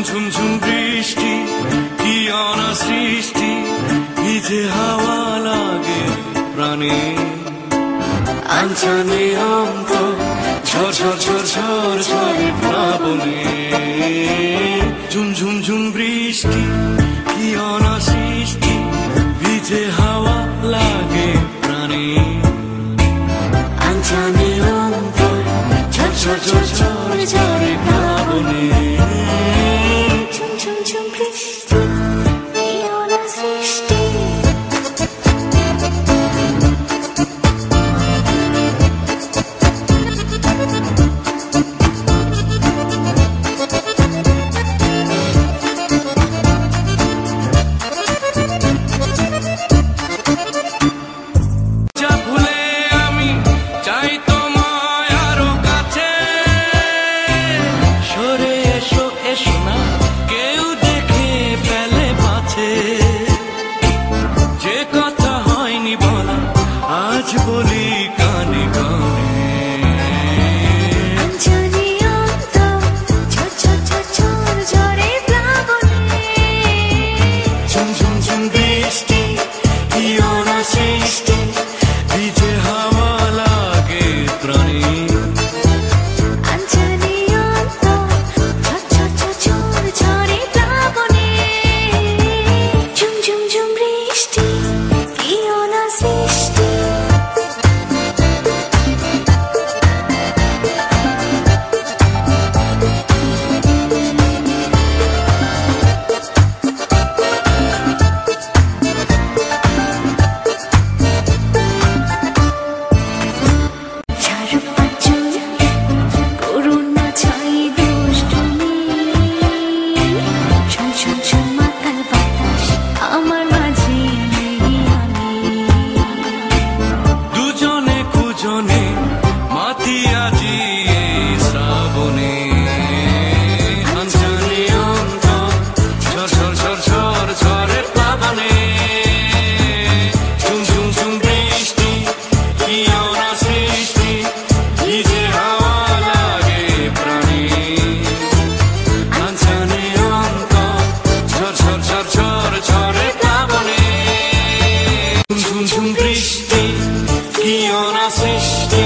ঝুম ঝুম বৃষ্টি কি অনা সৃষ্টি ভিজে হাওয়া লাগে প্রাণে আঞ্চানে অন্ত ঝড় ঝড় ঝড় ঝড় ঝড়ে প্লাবনে ঝুম ঝুম ঝুম বৃষ্টি কি অনা সৃষ্টি ভিজে হাওয়া লাগে প্রাণে আঞ্চানে অন্ত ঝড় ঝড় ঝড় ঝড় ঝড়ে প্লাবনে যে কথা হয়নি বলা আজ বলি কানে কানে ঝুম ঝুম ঝুম বৃষ্টি কি অনা সৃষ্টি ভিজে হাওয়া লাগে প্রাণে মাতিয়া জি শ্রাবণে আঞ্চানে অন্ত ঝড় ঝড় ঝড় ঝড় ঝড়ে প্লাবনে ঝুম ঝুম ঝুম বৃষ্টি কি অনা সৃষ্টি ভিজে হাওয়া লাগে প্রাণে আঞ্চানে অন্ত ঝড় ঝড় ঝড় ঝড় ঝড়ে প্লাবনে ঝুম ঝুম বৃষ্টি কি অনা সৃষ্টি